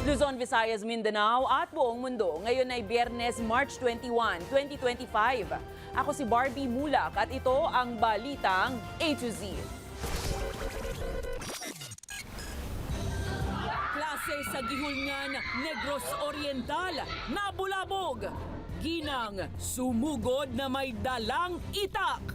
Luzon, Visayas, Mindanao at buong mundo. Ngayon ay Biyernes, March 21, 2025. Ako si Barbie Mulak at ito ang Balitang A to Z. Klase sa Gihulngan, Negros Oriental, nabulabog. Ginang, sumugod na may dalang itak.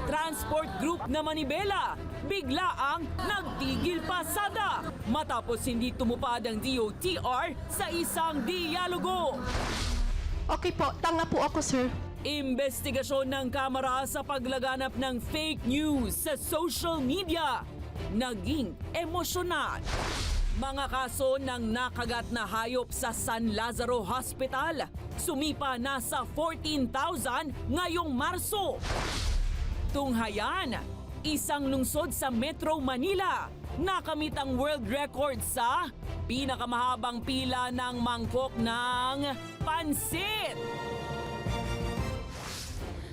Transport Group na Manibela, biglaang nagtigil pasada matapos hindi tumupad ang DOTR sa isang dialogo. Okay po, tanga po ako, sir. Investigasyon ng Kamara sa paglaganap ng fake news sa social media. Naging emosyonal. Mga kaso ng nakagat na hayop sa San Lazaro Hospital. Sumipa na sa 14,000 ngayong Marso. Tunghayan, isang lungsod sa Metro Manila nakamit ang world record sa pinakamahabang pila ng mangkok ng pansit.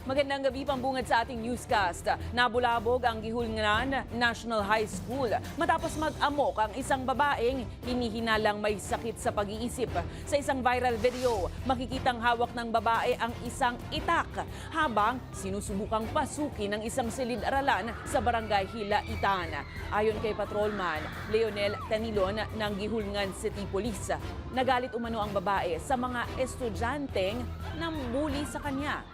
Magandang gabi, pambungad sa ating newscast. Nabulabog ang Gihulngan National High School matapos mag-amok ang isang babaeng hinihinalang may sakit sa pag-iisip. Sa isang viral video, makikitang hawak ng babae ang isang itak habang sinusubukang pasukin ng isang silid-aralan sa barangay Hilaitan. Ayon kay Patrolman Leonel Tanilon ng Gihulngan City Police, nagalit umano ang babae sa mga estudyanteng nambuli sa kanya.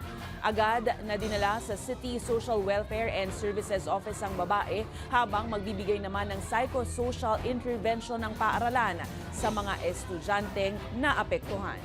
Agad na dinala sa City Social Welfare and Services Office ang babae habang magbibigay naman ng psychosocial intervention ng paaralan sa mga estudyanteng naapektuhan.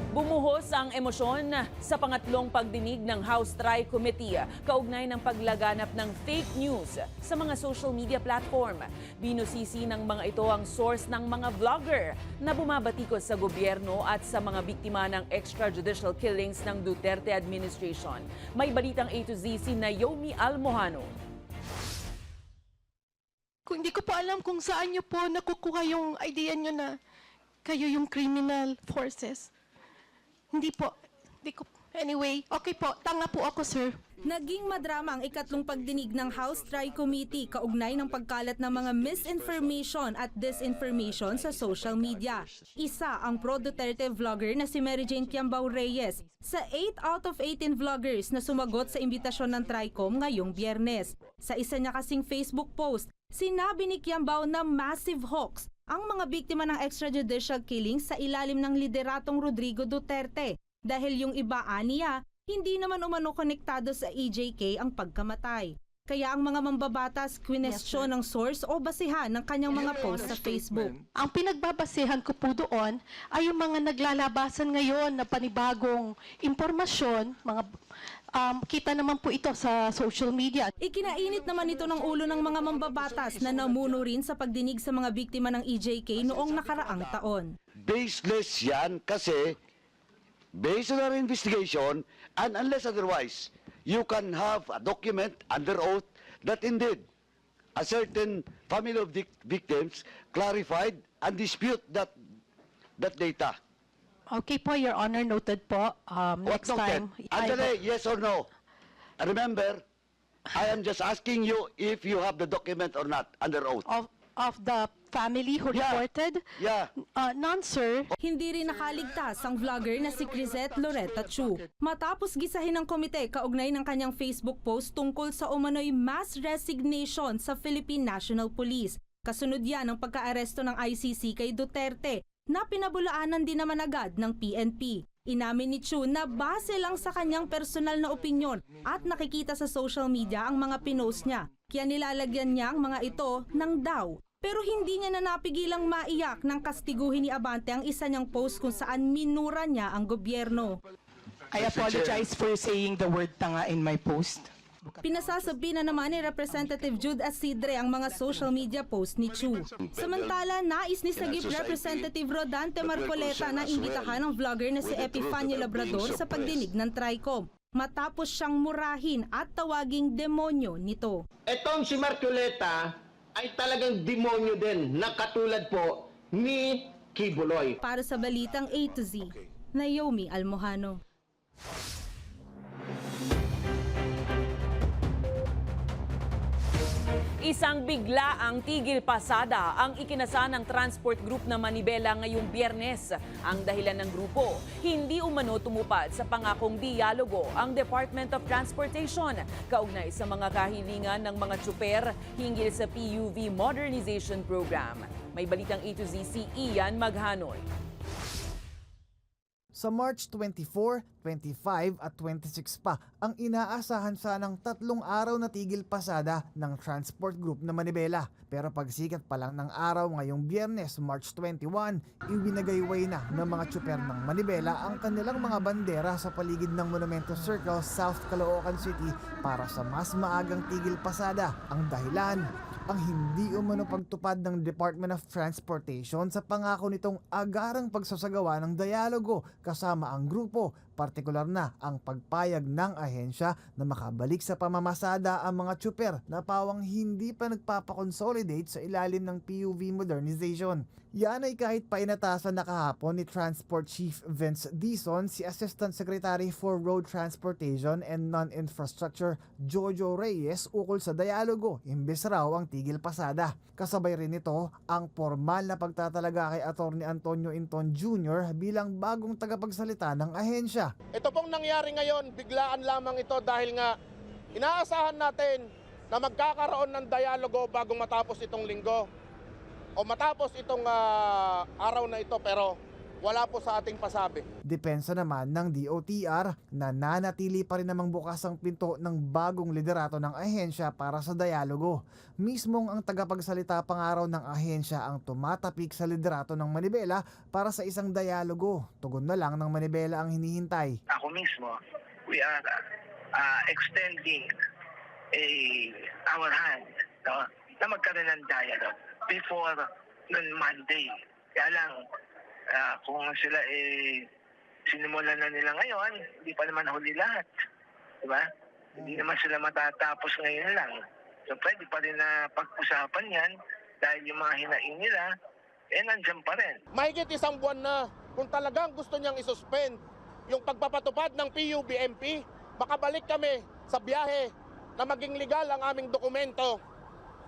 Bumuhos ang emosyon sa pangatlong pagdinig ng House Tri-Committee kaugnay ng paglaganap ng fake news sa mga social media platform. Binusisi ng mga ito ang source ng mga vlogger na bumabatikos sa gobyerno at sa mga biktima ng extrajudicial killings ng Duterte administration. May balitang A to Z si Naomi Almojano. Kung hindi ko po alam kung saan niyo po nakukuha yung idea niyo na kayo yung criminal forces. Hindi po. Anyway, okay po. Tanga po ako, sir. Naging madrama ang ikatlong pagdinig ng House Tri-Committee kaugnay ng pagkalat ng mga misinformation at disinformation sa social media. Isa ang pro-Duterte vlogger na si Mary Jane Quiambao Reyes sa 8 out of 18 vloggers na sumagot sa imbitasyon ng Tricom ngayong Biyernes. Sa isa niya kasing Facebook post, sinabi ni Quiambao na massive hoax ang mga biktima ng extrajudicial killings sa ilalim ng lideratong Rodrigo Duterte dahil yung iba aniya, hindi naman umano konektado sa EJK ang pagkamatay. Kaya ang mga mambabatas kwinestyon ng source o basihan ng kanyang mga post sa Facebook. Ang pinagbabasehan ko po doon ay yung mga naglalabasan ngayon na panibagong impormasyon, mga kita naman po ito sa social media. Ikinainit naman ito ng ulo ng mga mambabatas na namuno rin sa pagdinig sa mga biktima ng EJK noong nakaraang taon. Baseless yan kasi based on our investigation and unless otherwise, you can have a document under oath that indeed a certain family of victims clarified and dispute that data. Okay po, Your Honor, noted po. Next time. Andale, yes or no? Remember, I am just asking you if you have the document or not under oath. Of the family who reported? Yeah. None, sir. Hindi rin nakaligtas ang vlogger na si Crisette Loretta Chu. Matapos gisahin ng komite kaugnay ng kanyang Facebook post tungkol sa umano'y mass resignation sa Philippine National Police. Kasunod yan ang pagkaaresto ng ICC kay Duterte na pinabulaanan din naman agad ng PNP. Inamin ni Chu na base lang sa kanyang personal na opinyon at nakikita sa social media ang mga pinost niya. Kaya nilalagyan niya ang mga ito ng daw. Pero hindi niya na napigilang maiyak nang kastiguhin ni Abante ang isa niyang post kung saan minura niya ang gobyerno. I apologize for saying the word tanga in my post. Pinasasabi na naman ni Representative Jude Asidre ang mga social media post ni Chu. Samantala, nais ni Sagip Representative Rodante Marcoleta na imbitahan ang vlogger na si Epifanio Labrador sa pagdinig ng Tricom matapos siyang murahin at tawaging demonyo nito. Etong si Marcoleta ay talagang demonyo din na katulad po ni Kibuloy. Para sa Balitang A to Z, Naomi Almojano. Isang biglaang tigil pasada ang ikinasa ng transport group na Manibela ngayong Biyernes. Ang dahilan ng grupo, hindi umano tumupad sa pangakong dialogo ang Department of Transportation kaugnay sa mga kahilingan ng mga tsuper hinggil sa PUV Modernization Program. May balitang A to Z si Ian Maghanoy. Sa March 24, 25 at 26 pa ang inaasahan sanang 3 araw na tigil pasada ng transport group na Manibela. Pero pagsikat pa lang ng araw ngayong Biyernes, March 21, ibinagayway na ng mga tsuper ng Manibela ang kanilang mga bandera sa paligid ng Monumento Circle, South Caloocan City para sa mas maagang tigil pasada. Ang dahilan, ang hindi umano pagtupad ng Department of Transportation sa pangako nitong agarang pagsasagawa ng dialogo kasama ang grupo, partikular na ang pagpayag ng ahensya na makabalik sa pamamasada ang mga tsuper na pawang hindi pa nagpapakonsolidate sa ilalim ng PUV modernization. Yan ay kahit painatasan na kahapon ni Transport Chief Vince Dizon si Assistant Secretary for Road Transportation and Non-Infrastructure Jojo Reyes ukol sa dialogo imbes raw ang tigil pasada. Kasabay rin nito ang formal na pagtatalaga kay Atty. Antonio Inton Jr. bilang bagong tagapagsalita ng ahensya. Ito pong nangyari ngayon, biglaan lamang ito dahil nga inaasahan natin na magkakaroon ng dialogo bago matapos itong linggo o matapos itong araw na ito, pero wala po sa ating pasabi. Depensa naman ng DOTR na nanatili pa rin namang bukas ang pinto ng bagong liderato ng ahensya para sa dialogo. Mismong ang tagapagsalita pangaraw ng ahensya ang tumatapik sa liderato ng Manibela para sa isang dialogo. Tugon na lang ng Manibela ang hinihintay. Ako mismo, we are extending our hand, no, na magkaroon ng dialogue before noon Monday. Kaya lang, kung sila sinimulan na nila ngayon, hindi pa naman huli lahat. Diba? Hindi naman sila matatapos ngayon lang. So pwede pa rin na pag-usapan yan dahil yung mga hinaing nila, nandyan pa rin. Mahigit 1 buwan na kung talagang gusto niyang isuspend yung pagpapatupad ng PUBMP, makabalik kami sa biyahe na maging legal ang aming dokumento.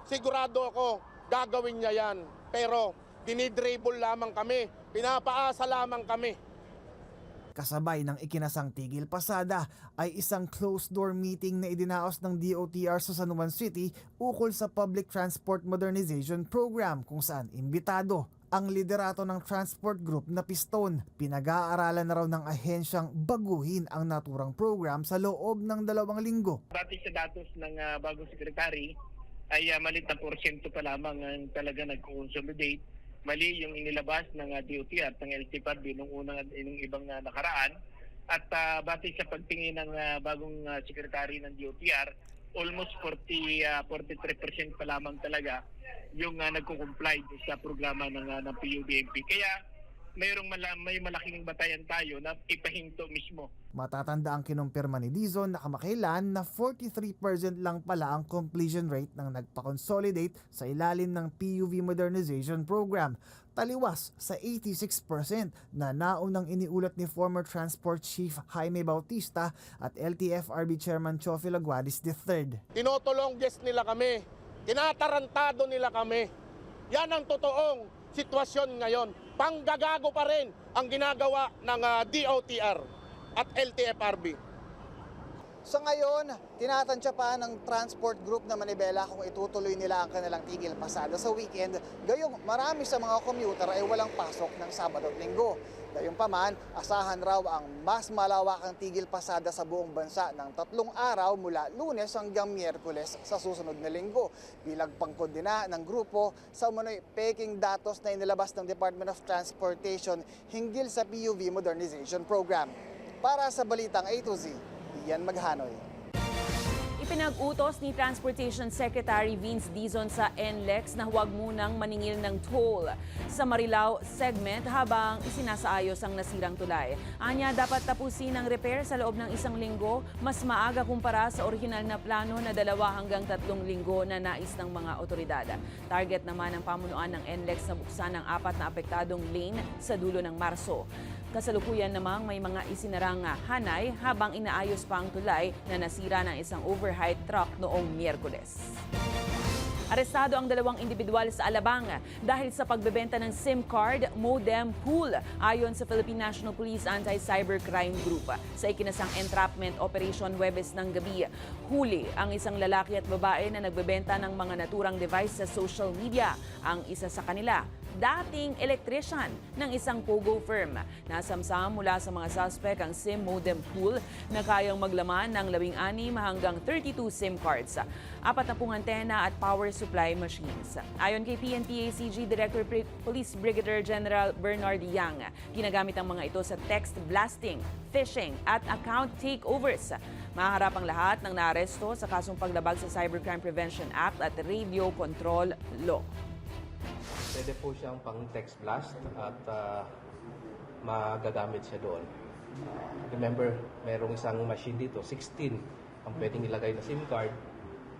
Sigurado ako, gagawin niya yan. Pero dinidribble lamang kami, pinapaasa lamang kami. Kasabay ng ikinasang tigil pasada ay isang closed-door meeting na idinaos ng DOTR sa San Juan City ukol sa Public Transport Modernization Program kung saan imbitado ang liderato ng transport group na Piston. Pinag-aaralan na raw ng ahensyang baguhin ang naturang program sa loob ng 2 linggo. Dati sa datos ng bagong sekretary ay malit na porsyento pa lamang ang talaga nag-consolidate. Mali yung inilabas ng DOTR at ng LTFRB nung ibang nakaraan. At batay sa pagtingin ng bagong sekretary ng DOTR, almost 43% pa lamang talaga yung nagko-comply sa programa ng PUBMP. Kaya may malaking batayan tayo na ipahinto mismo. Matatanda ang kinumpirma ni Dizon na kamakailan na 43% lang pala ang completion rate ng nagpa-consolidate sa ilalim ng PUV Modernization Program, taliwas sa 86% na naunang iniulat ni former Transport Chief Jaime Bautista at LTFRB Chairman Chofi Laguadis III. Tinotolong yes nila kami, tinatarantado nila kami. Yan ang totoong sitwasyon ngayon. Panggagago pa rin ang ginagawa ng DOTR at LTFRB. Sa ngayon, tinatansya pa ng transport group na Manibela kung itutuloy nila ang kanilang tigil pasada sa weekend. Gayong marami sa mga commuter ay walang pasok ng Sabado at Linggo. Gayunpaman, asahan raw ang mas malawakang tigil pasada sa buong bansa ng 3 araw mula Lunes hanggang Miyerkules sa susunod na linggo. Bilang pangkondena ng grupo sa umano'y peking datos na inilabas ng Department of Transportation hinggil sa PUV Modernization Program. Para sa Balitang A to Z, Ian Maghanoy. Ipinag-utos ni Transportation Secretary Vince Dizon sa NLEX na huwag munang maningil ng toll sa Marilao segment habang isinasaayos ang nasirang tulay. Anya, dapat tapusin ang repair sa loob ng 1 linggo, mas maaga kumpara sa orihinal na plano na 2 hanggang 3 linggo na nais ng mga otoridad. Target naman ng pamunuan ng NLEX na buksan ang 4 na apektadong lane sa dulo ng Marso. Kasalukuyan namang may mga isinarang hanay habang inaayos pa ang tulay na nasira ng isang overheight truck noong Miyerkules. Arestado ang 2 individual sa Alabang dahil sa pagbebenta ng SIM card modem pool ayon sa Philippine National Police Anti-Cybercrime Group. Sa ikinasang entrapment operation Huwebes ng gabi, huli ang isang lalaki at babae na nagbebenta ng mga naturang device sa social media. Ang isa sa kanila, dating electrician ng isang pogo firm. Nasamsam mula sa mga suspect ang SIM modem pool na kayang maglaman ng 16 hanggang 32 SIM cards, 40 antena at power supply machines. Ayon kay PNP-ACG Director Police Brigadier General Bernard Yang, ginagamit ang mga ito sa text blasting, phishing at account takeovers. Maharap ang lahat ng naaresto sa kasong paglabag sa Cybercrime Prevention Act at Radio Control Law. Pwede po siyang pang text blast at magagamit siya doon. Remember, merong isang machine dito, 16 ang pwedeng ilagay na SIM card.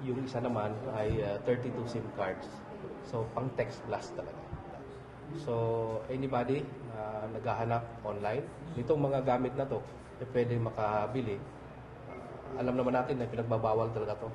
Yung isa naman ay 32 SIM cards. So, pang text blast talaga. So, anybody na naghahanap online, nitong mga gamit na to, pwede makabili. Alam naman natin na pinagbabawal talaga to.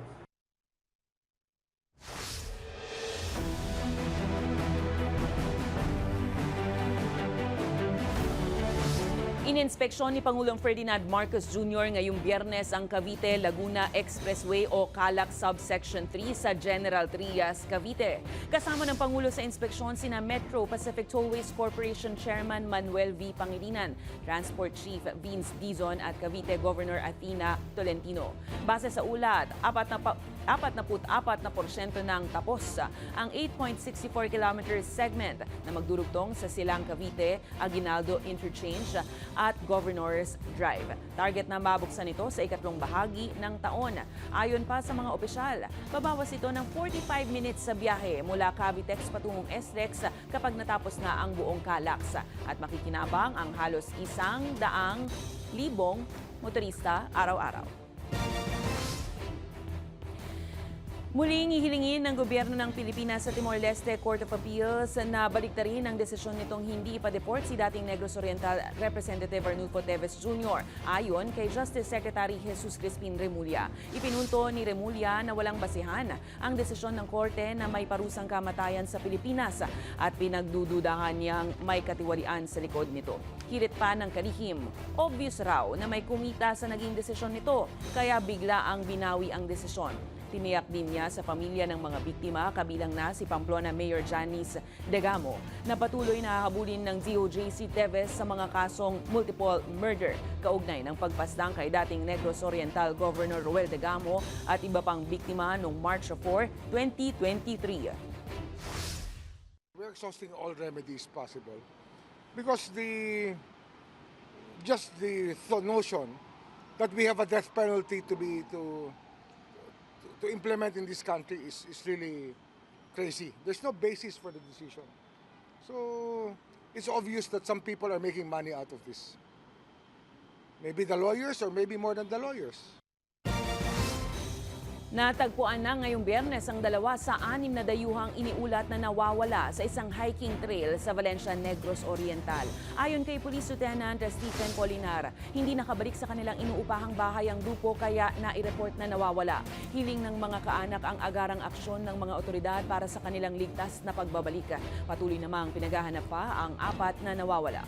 Ininspeksyon ni Pangulong Ferdinand Marcos Jr. ngayong Biyernes ang Cavite-Laguna Expressway o CALAC Subsection 3 sa General Trias, Cavite. Kasama ng Pangulo sa inspeksyon sina Metro Pacific Tollways Corporation Chairman Manuel V. Pangilinan, Transport Chief Vince Dizon at Cavite Governor Athena Tolentino. Base sa ulat, 44% ng tapos ang 8.64 km segment na magdurugtong sa Silang Cavite, Aguinaldo Interchange at Governor's Drive. Target na mabuksan ito sa ikatlong bahagi ng taon. Ayon pa sa mga opisyal, babawas ito ng 45 minutes sa biyahe mula Cavitex patungong SLEX kapag natapos na ang buong CALAX at makikinabang ang halos 100,000 motorista araw-araw. Muling hihilingin ng gobyerno ng Pilipinas sa Timor-Leste Court of Appeals na baliktarin ang desisyon nitong hindi ipa-deport si dating Negros Oriental Representative Arnulfo Teves Jr. Ayon kay Justice Secretary Jesus Crispin Remulla. Ipinunto ni Remulla na walang basihan ang desisyon ng korte na may parusang kamatayan sa Pilipinas at pinagdududahan niyang may katiwalian sa likod nito. Hirit pa ng kalihim, obvious raw na may kumita sa naging desisyon nito kaya bigla ang binawi ang desisyon. Tiniyak din niya sa pamilya ng mga biktima, kabilang na si Pamplona Mayor Janice Degamo, na patuloy na hahabulin ng DOJ si Teves sa mga kasong multiple murder, kaugnay ng pagpasdang kay dating Negros Oriental Governor Roel Degamo at iba pang biktima noong March 4, 2023. We're exhausting all remedies possible because the notion that we have a death penalty to implement in this country is really crazy. There's no basis for the decision. So it's obvious that some people are making money out of this. Maybe the lawyers or maybe more than the lawyers. Natagpuan na ngayong Biyernes ang 2 sa 6 na dayuhang iniulat na nawawala sa isang hiking trail sa Valencia, Negros Oriental. Ayon kay Police Lieutenant Stephen Polinar, hindi nakabalik sa kanilang inuupahang bahay ang grupo kaya nai-report na nawawala. Hiling ng mga kaanak ang agarang aksyon ng mga otoridad para sa kanilang ligtas na pagbabalik. Patuloy namang pinaghahanap pa ang 4 na nawawala.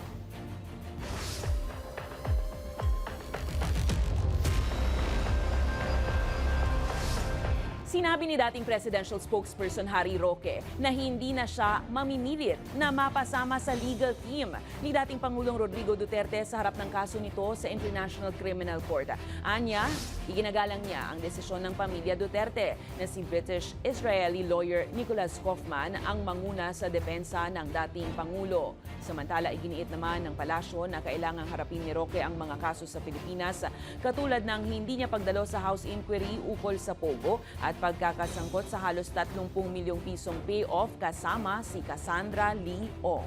Sinabi ni dating presidential spokesperson Harry Roque na hindi na siya mamimilit na mapasama sa legal team ni dating Pangulong Rodrigo Duterte sa harap ng kaso nito sa International Criminal Court. Anya, iginagalang niya ang desisyon ng pamilya Duterte na si British-Israeli lawyer Nicholas Kaufman ang manguna sa depensa ng dating Pangulo. Samantala, iginiit naman ng palasyo na kailangang harapin ni Roque ang mga kaso sa Pilipinas katulad ng hindi niya pagdalo sa House Inquiry ukol sa Pogo at pagkakasangkot sa halos 30 milyong pisong payoff kasama si Cassandra Lee Ong.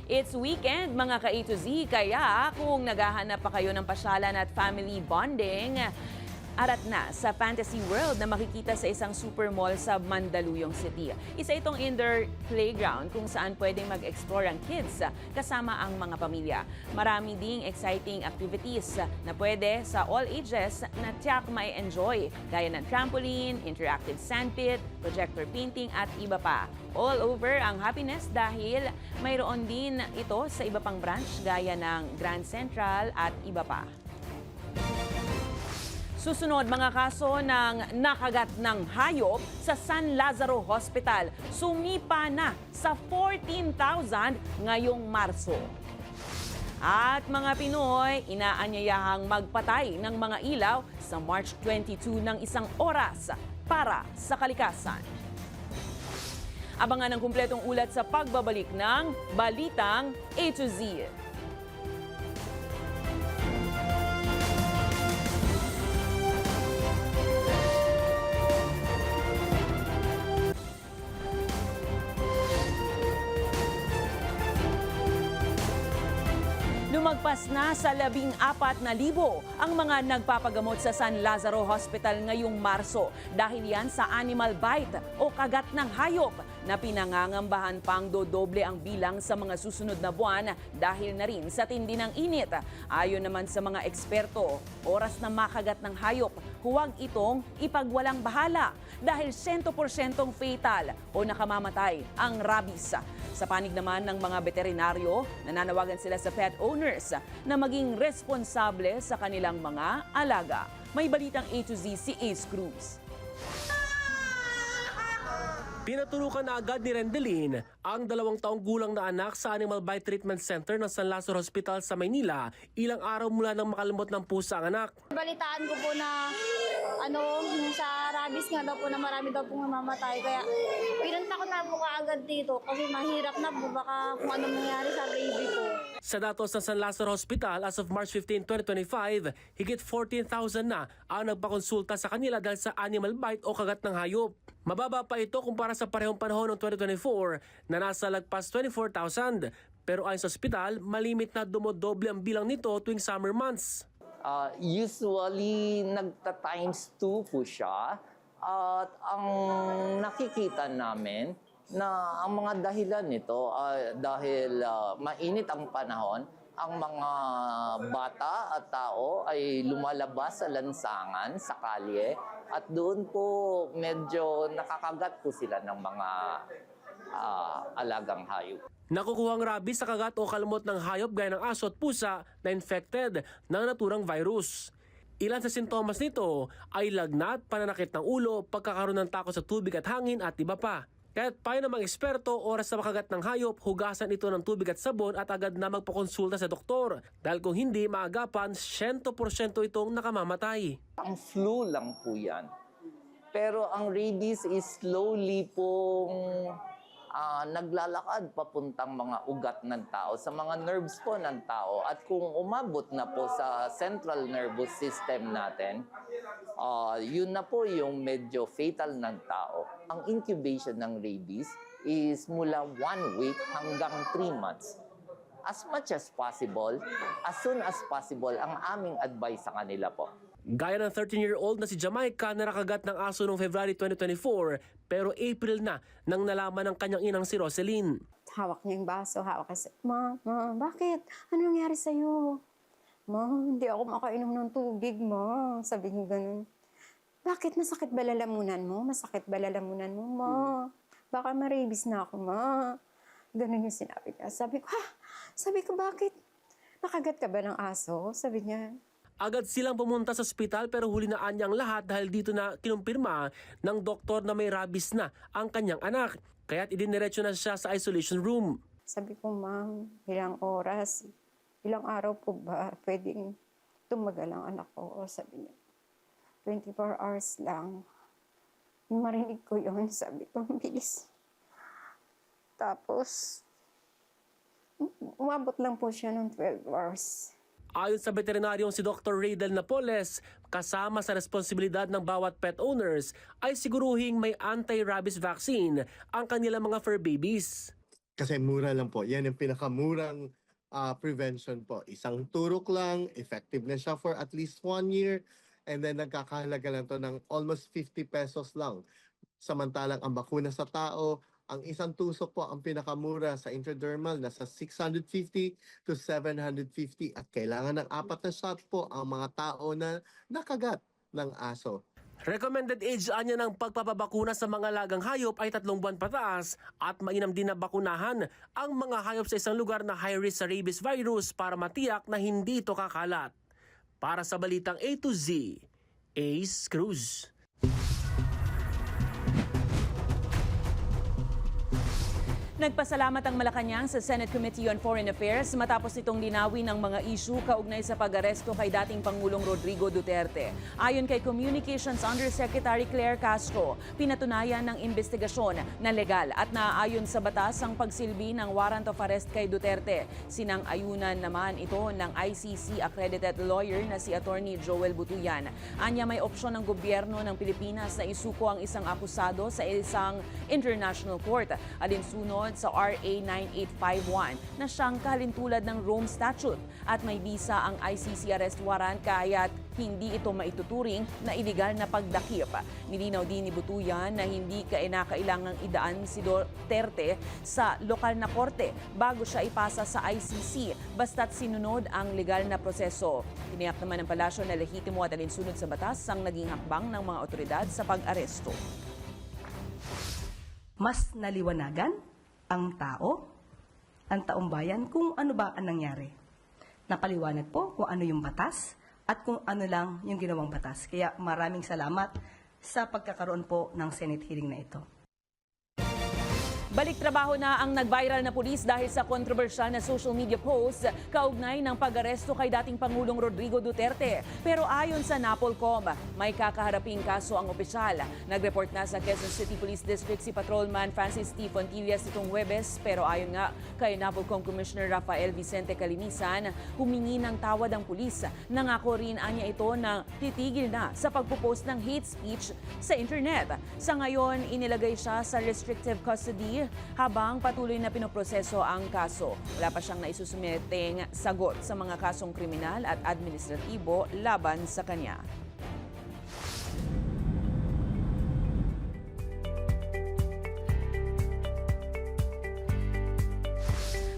It's weekend mga ka-A to Z, kaya kung naghahanap pa kayo ng pasyalan at family bonding, Arat na sa fantasy world na makikita sa isang super mall sa Mandaluyong City. Isa itong indoor playground kung saan pwedeng mag-explore ang kids kasama ang mga pamilya. Marami ding exciting activities na pwede sa all ages na tiyak may enjoy, gaya ng trampoline, interactive sandpit, projector painting at iba pa. All over ang happiness dahil mayroon din ito sa iba pang branch gaya ng Grand Central at iba pa. Susunod, mga kaso ng nakagat ng hayop sa San Lazaro Hospital. Sumipa na sa 14,000 ngayong Marso. At mga Pinoy, inaanyayahang magpatay ng mga ilaw sa March 22 ng 1 oras para sa kalikasan. Abangan ang kumpletong ulat sa pagbabalik ng Balitang A to Z. Lumagpas na sa 14,000 ang mga nagpapagamot sa San Lazaro Hospital ngayong Marso dahil yan sa animal bite o kagat ng hayop na pinangangambahan pang dodoble ang bilang sa mga susunod na buwan dahil na rin sa tindi ng init. Ayon naman sa mga eksperto, oras na makagat ng hayop, huwag itong ipagwalang bahala dahil 100% fatal o nakamamatay ang rabies. Sa panig naman ng mga veterinaryo, nananawagan sila sa pet owners na maging responsable sa kanilang mga alaga. May balitang A to Z si Ace Cruz. Pinaturukan na agad ni Rendelin ang 2 taong gulang na anak sa Animal Bite Treatment Center ng San Lazaro Hospital sa Maynila ilang araw mula nang makalimot ng pusa ang anak. Balitaan ko po na yung sa rabies nga daw po na marami daw pong namamatay. Kaya pinunta ko na po kaagad dito kasi mahirap na po baka kung ano mangyari sa baby ko. Sa datos ng San Lazaro Hospital as of March 15, 2025, higit 14,000 na ang nagpakonsulta sa kanila dahil sa animal bite o kagat ng hayop. Mababa pa ito kumpara sa parehong panahon ng 2024 na nasa lagpas 24,000. Pero ayon sa ospital, malimit na dumodoble ang bilang nito tuwing summer months. Usually, nagta-times 2 po siya. At ang nakikita namin na ang mga dahilan nito dahil mainit ang panahon, ang mga bata at tao ay lumalabas sa lansangan, sa kalye, at doon po medyo nakakagat po sila ng mga alagang hayop. Nakukuhang rabies sa kagat o kalmot ng hayop gaya ng aso at pusa na infected ng naturang virus. Ilan sa sintomas nito ay lagnat, pananakit ng ulo, pagkakaroon ng takot sa tubig at hangin at iba pa. Kaya't payo ng mga eksperto, oras na makagat ng hayop, hugasan ito ng tubig at sabon at agad na magpakonsulta sa doktor. Dahil kung hindi maagapan, 100% itong nakamamatay. Ang flu lang po yan. Pero ang rabies is slowly pong naglalakad papuntang mga ugat ng tao, sa mga nerves po ng tao. At kung umabot na po sa central nervous system natin, yun na po yung medyo fatal ng tao. Ang incubation ng rabies is mula 1 week hanggang 3 months. As much as possible, as soon as possible, ang aming advice sa kanila po. Gaya ng 13-year-old na si Jamaica na nakagat ng aso noong February 2024 pero April na nang nalaman ng kanyang inang si Roselyn. Hawak niya yung baso, hawak kasi, Ma, bakit? Ano nangyari sa'yo? Ma, hindi ako makainom ng tubig, Ma. Sabi niya ganun. Bakit? Masakit ba lalamunan mo? Masakit ba lalamunan mo, Ma? Baka ma-rabies na ako, Ma. Ganun yung sinabi niya. Sabi ko, Sabi ko, bakit? Nakagat ka ba ng aso? Sabi niya. Agad silang pumunta sa ospital pero huli na anyang lahat dahil dito na kinumpirma ng doktor na may rabies na ang kanyang anak. Kaya't idiniretso na siya sa isolation room. Sabi ko, Ma'am, ilang oras, ilang araw po ba pwedeng tumagal ang anak ko? Sabi niya, 24 hours lang. Yung marinig ko yun, sabi ko, bilis. Tapos, umabot lang po siya ng 12 hours. Ayon sa veterinaryong si Dr. Raydel Napoles, kasama sa responsibilidad ng bawat pet owners ay siguruhing may anti-rabies vaccine ang kanilang mga fur babies. Kasi mura lang po. Yan yung pinakamurang prevention po. Isang turok lang, effective na siya for at least 1 year. and then nagkakahalaga lang to ng almost 50 pesos lang. Samantalang ang bakuna sa tao, ang isang tusok po ang pinakamura sa intradermal nasa 650 to 750 at kailangan ng 4 na shot po ang mga tao na nakagat ng aso. Recommended age anya ng pagpapabakuna sa mga lagang hayop ay 3 buwan pataas at mainam din na bakunahan ang mga hayop sa isang lugar na high risk sa rabies virus para matiyak na hindi ito kakalat. Para sa Balitang A to Z, Ace Cruz. Nagpasalamat ang Malacanang sa Senate Committee on Foreign Affairs matapos itong linawin ng mga issue kaugnay sa pag-aresto kay dating Pangulong Rodrigo Duterte. Ayon kay Communications Undersecretary Claire Castro, pinatunayan ng investigasyon na legal at naaayon sa batas ang pagsilbi ng warrant of arrest kay Duterte. Sinang-ayunan naman ito ng ICC accredited lawyer na si Attorney Joel Butuyan. Anya may opsyon ng gobyerno ng Pilipinas na isuko ang isang akusado sa isang international court. Alinsunod sa RA 9851 na siyang kahalintulad ng Rome Statute at may bisa ang ICC arrest warrant kaya't hindi ito maituturing na iligal na pagdakip. Nilinaw din ni Butuyan na hindi kailangang idaan si Duterte sa lokal na korte bago siya ipasa sa ICC basta't sinunod ang legal na proseso. Tiniyak naman ng palasyo na lehitimo at alinsunod sa batas ang naging hakbang ng mga otoridad sa pag-aresto. Mas naliwanagan ang tao, ang taong bayan, kung ano ba ang nangyari. Napaliwanag po kung ano yung batas at kung ano lang yung ginawang batas. Kaya maraming salamat sa pagkakaroon po ng Senate hearing na ito. Balik trabaho na ang nag-viral na pulis dahil sa kontrobersyal na social media post kaugnay ng pag-aresto kay dating Pangulong Rodrigo Duterte. Pero ayon sa NAPOLCOM, may kakaharaping kaso ang opisyal. Nag-report na sa Quezon City Police District si Patrolman Francis T. Fontillas itong Huwebes. Pero ayon nga kay NAPOLCOM Commissioner Rafael Vicente Calinisan, humingi ng tawad ang pulis. Nangako rin anya ito na titigil na sa pagpupost ng hate speech sa internet. Sa ngayon, inilagay siya sa restrictive custody habang patuloy na pinoproseso ang kaso. Wala pa siyang naisusumiteng sagot sa mga kasong kriminal at administratibo laban sa kanya.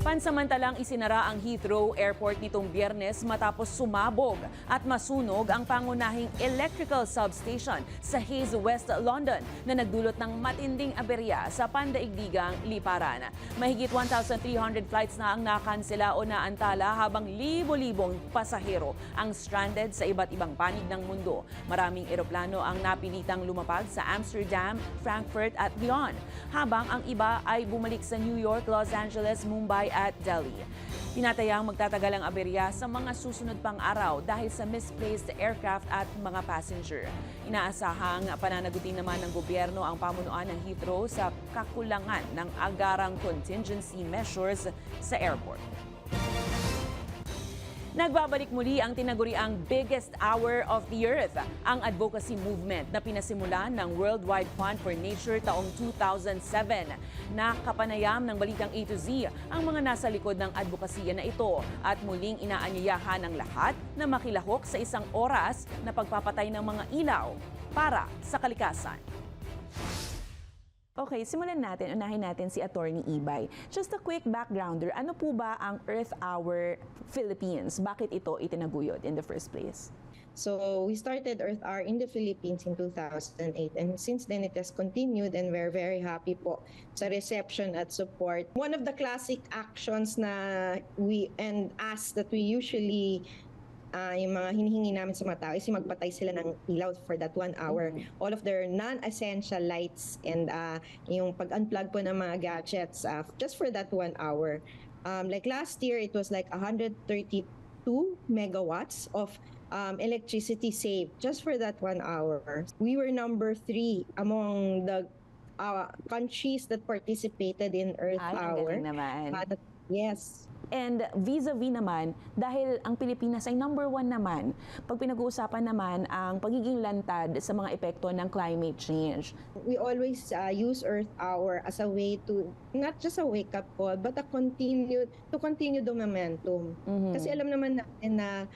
Pansamantalang isinara ang Heathrow Airport nitong Biyernes matapos sumabog at masunog ang pangunahing electrical substation sa Hayes, West London na nagdulot ng matinding aberya sa pandaigdigang liparan. Mahigit 1,300 flights na ang nakansela o naantala habang libo-libong pasahero ang stranded sa iba't ibang panig ng mundo. Maraming eroplano ang napilitang lumapag sa Amsterdam, Frankfurt at beyond, habang ang iba ay bumalik sa New York, Los Angeles, Mumbai at Delhi. Tinatayang magtatagal ang aberya sa mga susunod pang araw dahil sa misplaced aircraft at mga passenger. Inaasahang pananagutin naman ng gobyerno ang pamunuan ng Heathrow sa kakulangan ng agarang contingency measures sa airport. Nagbabalik muli ang tinaguriang Biggest Hour of the Earth, ang advocacy movement na pinasimulan ng Worldwide Fund for Nature taong 2007. Nakapanayam ng Balitang A to Z ang mga nasa likod ng advokasya na ito at muling inaanyayahan ng lahat na makilahok sa isang oras na pagpapatay ng mga ilaw para sa kalikasan. Okay, simulan natin. Unahin natin si Attorney Ibay. Just a quick backgrounder, ano po ba ang Earth Hour Philippines? Bakit ito itinaguyod in the first place? So we started Earth Hour in the Philippines in 2008 and since then it has continued and we're very happy po sa reception at support. One of the classic actions na asks that we usually yung mga hinihingi namin sa mga tao is yung magpatay sila ng ilaw for that 1 hour. All of their non-essential lights and yung pag-unplug po ng mga gadgets just for that 1 hour. Like last year, it was like 132 megawatts of electricity saved just for that 1 hour. We were number 3 among the countries that participated in Earth Hour. Ang galing naman. Yes. And vis-a-vis naman, dahil ang Pilipinas ay number 1 naman, pag pinag-uusapan naman ang pagiging lantad sa mga epekto ng climate change. We always use Earth Hour as a way to, not just a wake-up call, but to continue the momentum. Kasi alam naman natin na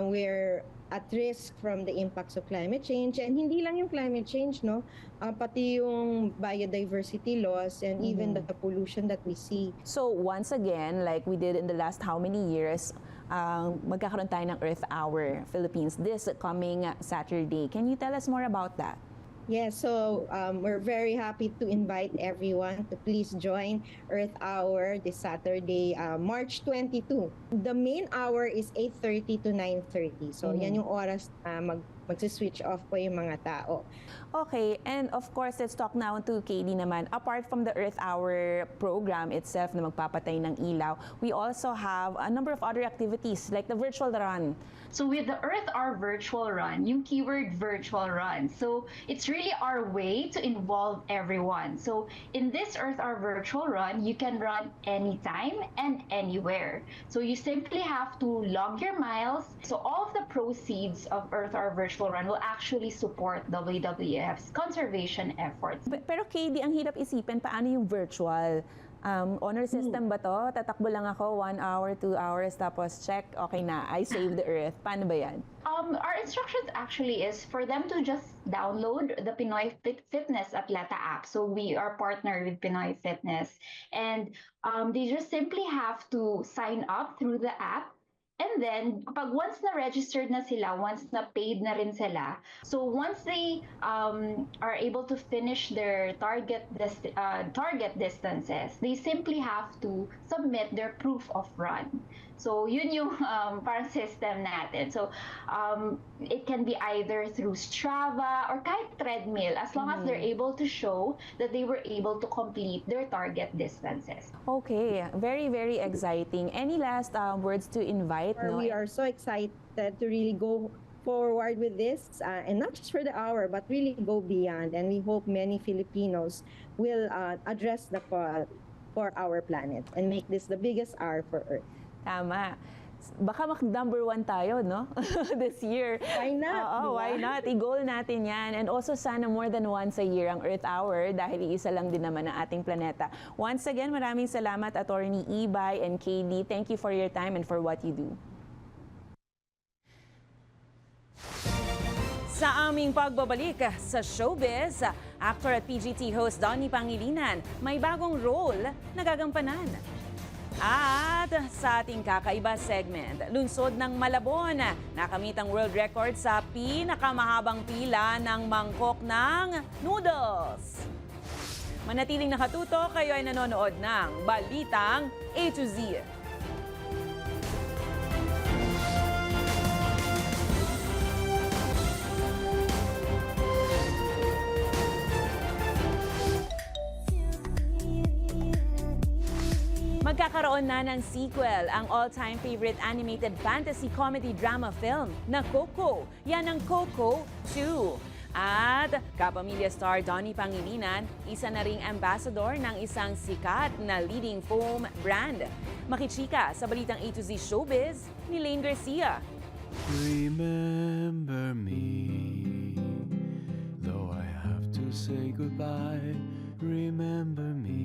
we're at risk from the impacts of climate change. And hindi lang yung climate change, no? Pati yung biodiversity loss and even the pollution that we see. So once again, like we did in the last how many years, magkakaroon tayo ng Earth Hour Philippines this coming Saturday. Can you tell us more about that? Yes, so we're very happy to invite everyone to please join Earth Hour this Saturday, March 22. The main hour is 8:30 to 9:30. So yan yung oras magsiswitch off po yung mga tao. Okay, and of course, let's talk now to KD naman. Apart from the Earth Hour program itself na magpapatay ng ilaw, we also have a number of other activities like the virtual run. So with the Earth Hour virtual run, yung keyword virtual run. So it's really our way to involve everyone. So in this Earth Hour virtual run, you can run anytime and anywhere. So you simply have to log your miles. So all of the proceeds of Earth Hour virtual run will actually support WWF's conservation efforts. Pero KD, ang hirap isipin, paano yung virtual? Honor system ba to? Tatakbo lang ako 1 hour, 2 hours, tapos check, okay na, I saved the Earth. Paano ba yan? Our instructions actually is for them to just download the Pinoy Fitness Atleta app. So we are partnered with Pinoy Fitness. And they just simply have to sign up through the app. And then, once na-registered na sila, once na-paid na rin sila, so once they are able to finish their target distances, they simply have to submit their proof of run. So yun yung parang system natin. So it can be either through Strava or kahit treadmill, as long as they're able to show that they were able to complete their target distances. Okay, very, very exciting. Any last words to invite? We are so excited to really go forward with this, and not just for the hour, but really go beyond. And we hope many Filipinos will address the call for our planet and make this the biggest hour for Earth. Tama. Baka number 1 tayo, no? This year. Why not? Oo, why not? I-goal natin yan. And also sana more than once a year ang Earth Hour dahil iisa lang din naman ang ating planeta. Once again, maraming salamat, Attorney Ibay and KD. Thank you for your time and for what you do. Sa aming pagbabalik sa showbiz, actor at PGT host Donnie Pangilinan may bagong role na gagampanan. At sa ating kakaiba segment, lungsod ng Malabon, nakamit ang world record sa pinakamahabang pila ng mangkok ng noodles. Manatiling nakatuto, kayo ay nanonood ng Balitang A to Z. Magkakaroon na ng sequel ang all-time favorite animated fantasy comedy drama film na Coco. Yan ang Coco 2. At kapamilya star Donnie Pangilinan, isa na ring ambassador ng isang sikat na leading foam brand. Makichika sa Balitang A to Z Showbiz ni Lane Garcia. Remember me, though I have to say goodbye. Remember me.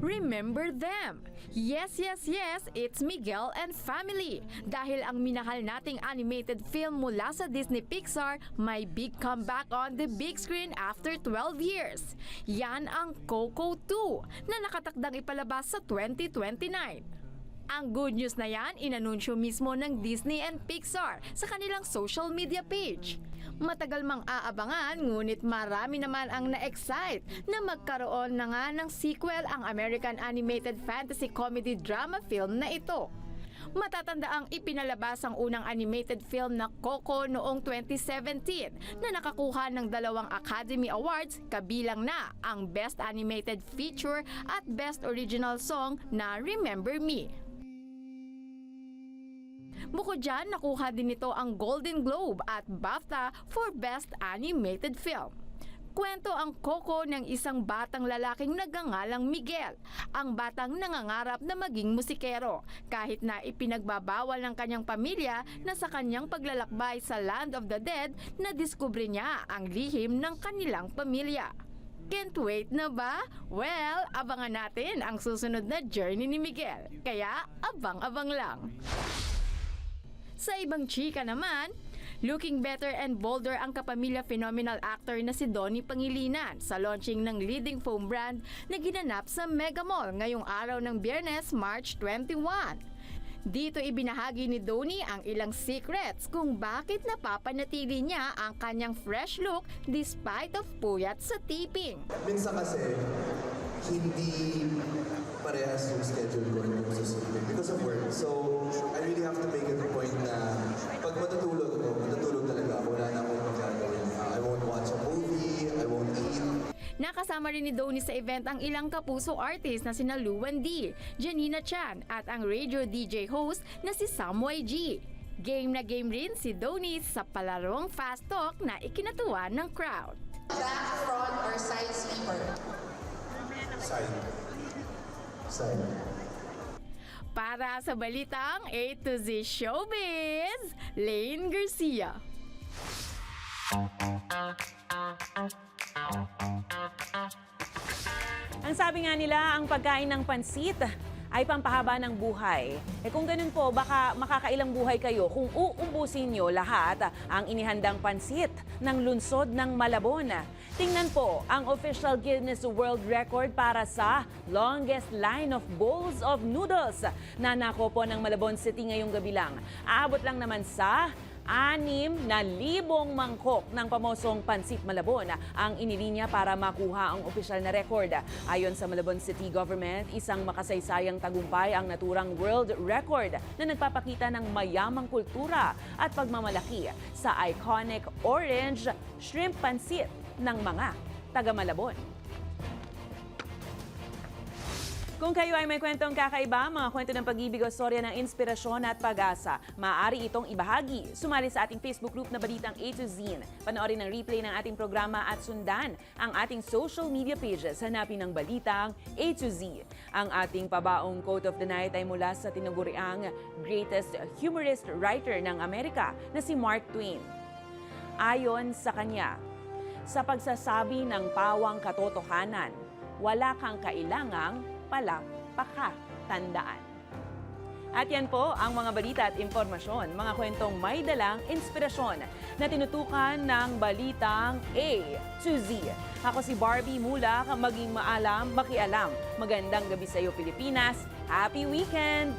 Remember them! Yes, yes, yes, it's Miguel and family. Dahil ang minahal nating animated film mula sa Disney Pixar may big comeback on the big screen after 12 years. Yan ang Coco 2 na nakatakdang ipalabas sa 2029. Ang good news na yan, inanunsyo mismo ng Disney and Pixar sa kanilang social media page. Matagal mang aabangan, ngunit marami naman ang na-excite na magkaroon na nga ng sequel ang American animated fantasy comedy drama film na ito. Matatanda ang ipinalabas ang unang animated film na Coco noong 2017 na nakakuha ng 2 Academy Awards, kabilang na ang Best Animated Feature at Best Original Song na Remember Me. Bukod dyan, nakuha din nito ang Golden Globe at BAFTA for Best Animated Film. Kwento ang Coco ng isang batang lalaking nagngangalang Miguel, ang batang nangangarap na maging musikero, kahit na ipinagbabawal ng kanyang pamilya na sa kanyang paglalakbay sa Land of the Dead na diskubre niya ang lihim ng kanilang pamilya. Can't wait na ba? Well, abangan natin ang susunod na journey ni Miguel, kaya abang-abang lang. Sa ibang chika naman, looking better and bolder ang kapamilya phenomenal actor na si Donnie Pangilinan sa launching ng leading foam brand na ginanap sa Mega Mall ngayong araw ng Biyernes, March 21. Dito ibinahagi ni Donnie ang ilang secrets kung bakit napapanatili niya ang kanyang fresh look despite of puyat sa tiping. Minsan kasi, hindi parehas yung schedule ko and yung susunod because of work. So, I really have to make it a point na pag matutulog talaga ako. Wala na akong magagawin. I won't watch a movie, I won't eat. Nakasama rin ni Donnie sa event ang ilang kapuso artist na sina Luan D, Janina Chan at ang radio DJ host na si Samoy G. Game na game rin si Donnie sa palarong fast talk na ikinatuwa ng crowd. Back, front, or side sweeper? Side. Para sa balitang A to Z Showbiz, Lane Garcia. Ang sabi nga nila, ang pagkain ng pansit ay pampahaba ng buhay. Kung ganun po, baka makakailang buhay kayo kung uumbusin nyo lahat ang inihandang pansit ng lungsod ng Malabon. Tingnan po ang official Guinness World Record para sa longest line of bowls of noodles na nakopo ng Malabon City ngayong gabi lang. Aabot lang naman sa 6,000 mangkok ng pamosong Pansit Malabon ang inilinya para makuha ang opisyal na record. Ayon sa Malabon City Government, isang makasaysayang tagumpay ang naturang world record na nagpapakita ng mayamang kultura at pagmamalaki sa iconic orange shrimp pansit ng mga taga Malabon. Kung kayo ay may kwentong kakaiba, mga kwento ng pag-ibig o storya ng inspirasyon at pag-asa, maaari itong ibahagi. Sumali sa ating Facebook group na Balitang A to Z. Panoorin ang replay ng ating programa at sundan ang ating social media pages. Hanapin ang Balitang A to Z. Ang ating pabaong quote of the night ay mula sa tinaguriang greatest humorist writer ng Amerika na si Mark Twain. Ayon sa kanya, sa pagsasabi ng pawang katotohanan, wala kang kailangang palakpakatandaan. At yan po ang mga balita at impormasyon, mga kwentong may dalang inspirasyon na tinutukan ng Balitang A to Z. Ako si Barbie Mulak, maging maalam, makialam. Magandang gabi sa iyo, Pilipinas. Happy weekend!